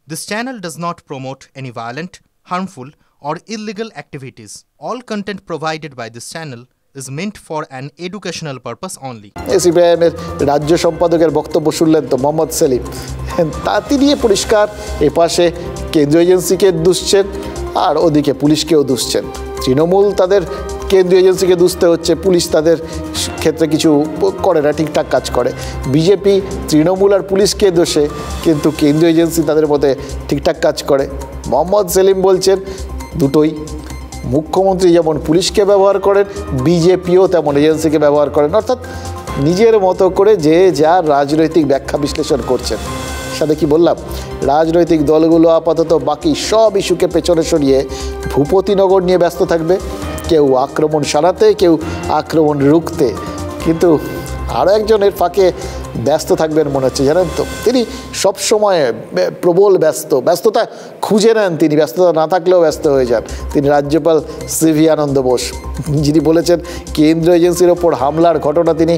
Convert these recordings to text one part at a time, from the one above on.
This channel does not promote any violent, harmful, or illegal activities. All content provided by this channel is meant for an educational purpose only. সিপিআইএমের রাজ্য সম্পাদকের বক্তব্য শুনলেন তো মোহাম্মদ সেলিম, তিনি পরিষ্কার এপাশে কেন্দ্রীয় এজেন্সিকে দুষছেন আর ওদিকে পুলিশকেও দুষছেন। তৃণমূল তাদের কেন্দ্রীয় এজেন্সিকে দুষতে হচ্ছে, পুলিশ তাদের ক্ষেত্রে কিছু করে না, ঠিকঠাক কাজ করে। বিজেপি তৃণমূল আর পুলিশকে দোষে, কিন্তু কেন্দ্রীয় এজেন্সি তাদের মধ্যে ঠিকঠাক কাজ করে। মোহাম্মদ সেলিম বলছেন দুটোই, মুখ্যমন্ত্রী যেমন পুলিশকে ব্যবহার করেন, বিজেপিও তেমন এজেন্সিকে ব্যবহার করেন, অর্থাৎ নিজের মতো করে যে যা রাজনৈতিক ব্যাখ্যা বিশ্লেষণ করছেন। সাথে কি বললাম, রাজনৈতিক দলগুলো আপাতত বাকি সব ইস্যুকে পেছনে সরিয়ে ভূপতিনগর নিয়ে ব্যস্ত থাকবে, কেউ আক্রমণ সারাতে, কেউ আক্রমণ রুখতে। কিন্তু আরও একজনের ফাঁকে ব্যস্ত থাকবেন মনে হচ্ছে, জানেন তো, তিনি সবসময় প্রবল ব্যস্ততা খুঁজে নেন, তিনি ব্যস্ততা না থাকলেও ব্যস্ত হয়ে যান। তিনি রাজ্যপাল সিভি আনন্দ বোস, যিনি বলেছেন কেন্দ্রীয় এজেন্সির ওপর হামলার ঘটনা তিনি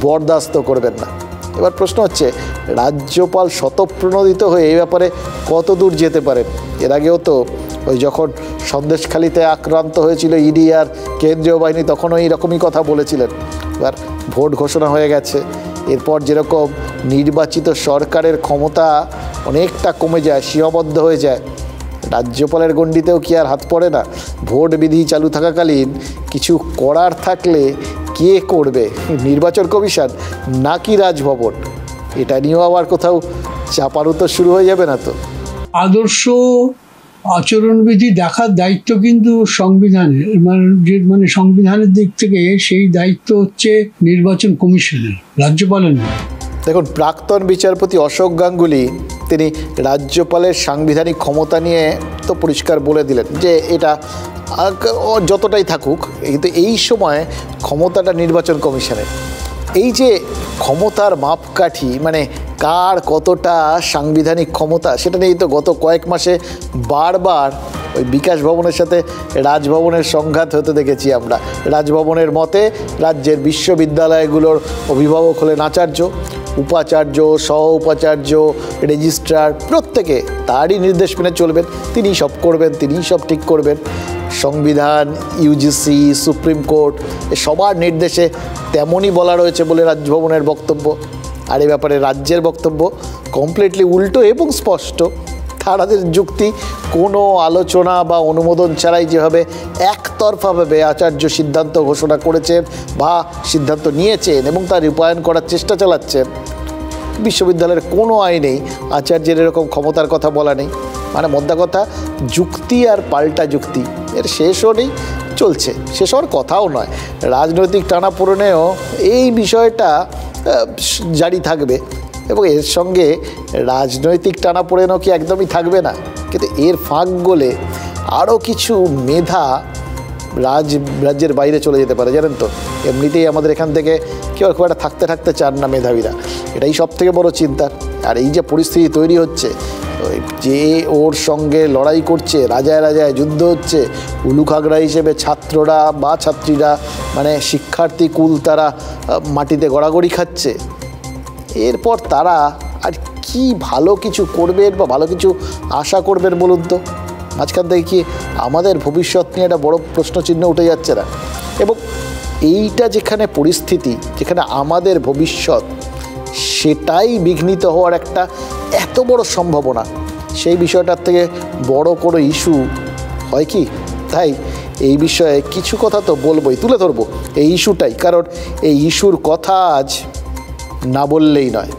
বরদাস্ত করবেন না। এবার প্রশ্ন হচ্ছে, রাজ্যপাল স্বতঃপ্রণোদিত হয়ে এই ব্যাপারে কত দূর যেতে পারেন? এর আগেও তো ওই যখন সন্দেশখালিতে আক্রান্ত হয়েছিল ইডি আর কেন্দ্রীয় বাহিনী, তখন ওই রকমই কথা বলেছিলেন। এবার ভোট ঘোষণা হয়ে গেছে, এরপর যেরকম নির্বাচিত সরকারের ক্ষমতা অনেকটা কমে যায়, সীমাবদ্ধ হয়ে যায়, রাজ্যপালের গণ্ডিতেও কি আর হাত পড়ে না? ভোট বিধি চালু থাকাকালীন কিছু করার থাকলে কে করবে? নির্বাচন কমিশন নাকি রাজভবন? এটা নিয়েও আবার কোথাও চাপানুতো শুরু হয়ে যাবে না তো? আদর্শ আচরণবিধি দেখার দায়িত্ব কিন্তু সংবিধানের, মানে সংবিধানের দিক থেকে সেই দায়িত্ব হচ্ছে নির্বাচন কমিশনের, রাজ্যপালের নয়। দেখুন, প্রাক্তন বিচারপতি অশোক গাঙ্গুলি তিনি রাজ্যপালের সাংবিধানিক ক্ষমতা নিয়ে তো পরিষ্কার বলে দিলেন যে এটা যতটাই থাকুক, কিন্তু এই সময় ক্ষমতাটা নির্বাচন কমিশনের। এই যে ক্ষমতার মাপকাঠি, মানে কার কতটা সাংবিধানিক ক্ষমতা, সেটা নিয়েই তো গত কয়েক মাসে বারবার ওই বিকাশ ভবনের সাথে রাজভবনের সংঘাত হতে দেখেছি আমরা। রাজভবনের মতে রাজ্যের বিশ্ববিদ্যালয়গুলোর অভিভাবক হলেন আচার্য, উপাচার্য, সহ উপাচার্য, রেজিস্ট্রার, প্রত্যেকে তারই নির্দেশ মেনে চলবেন, তিনিই সব করবেন, তিনিই সব ঠিক করবেন। সংবিধান, ইউজিসি, সুপ্রিম কোর্ট সবার নির্দেশে তেমনই বলা রয়েছে বলে রাজভবনের বক্তব্য। আর এই ব্যাপারে রাজ্যের বক্তব্য কমপ্লিটলি উল্টো এবং স্পষ্ট। তাদের যুক্তি, কোনো আলোচনা বা অনুমোদন ছাড়াই যেভাবে একতরফাভাবে আচার্য সিদ্ধান্ত ঘোষণা করেছেন বা সিদ্ধান্ত নিয়েছেন এবং তার রূপায়ণ করার চেষ্টা চালাচ্ছেন, বিশ্ববিদ্যালয়ের কোনো আইনেই আচার্যের এরকম ক্ষমতার কথা বলা নেই। মানে মোদ্দা কথা, যুক্তি আর পাল্টা যুক্তি, এর শেষও নেই, চলছে, শেষ হওয়ার কথাও নয়। রাজনৈতিক টানাপোড়েনেও এই বিষয়টা জারি থাকবে এবং এর সঙ্গে রাজনৈতিক টানাপোড়েনও কি একদমই থাকবে না? কিন্তু এর ফাঁক গলে আরও কিছু মেধা রাজ্যের বাইরে চলে যেতে পারে, জানেন তো। এমনিতেই আমাদের এখান থেকে কেউ খুব একটা থাকতে চান না মেধাবীরা, এটাই সব থেকে বড় চিন্তার। আর এই যে পরিস্থিতি তৈরি হচ্ছে, যে ওর সঙ্গে লড়াই করছে, রাজায় রাজায় যুদ্ধ হচ্ছে, উলুখাগড়া হিসেবে ছাত্ররা বা ছাত্রীরা, মানে শিক্ষার্থী কুল, তারা মাটিতে গড়াগড়ি খাচ্ছে। এরপর তারা আর কি ভালো কিছু করবেন বা ভালো কিছু আশা করবেন বলুন তো? মাঝখান থেকে কি আমাদের ভবিষ্যৎ নিয়ে একটা বড় প্রশ্নচিহ্ন উঠে যাচ্ছে না? এবং এইটা যেখানে পরিস্থিতি, যেখানে আমাদের ভবিষ্যৎ সেটাই বিঘ্নিত হওয়ার একটা এত বড় সম্ভাবনা, সেই বিষয়টার থেকে বড় কোনো ইস্যু হয় কি? তাই এই বিষয়ে কিছু কথা তো বলবোই, তুলে ধরবো এই ইস্যুটাই, কারণ এই ইস্যুর কথা আজ না বললেই নয়।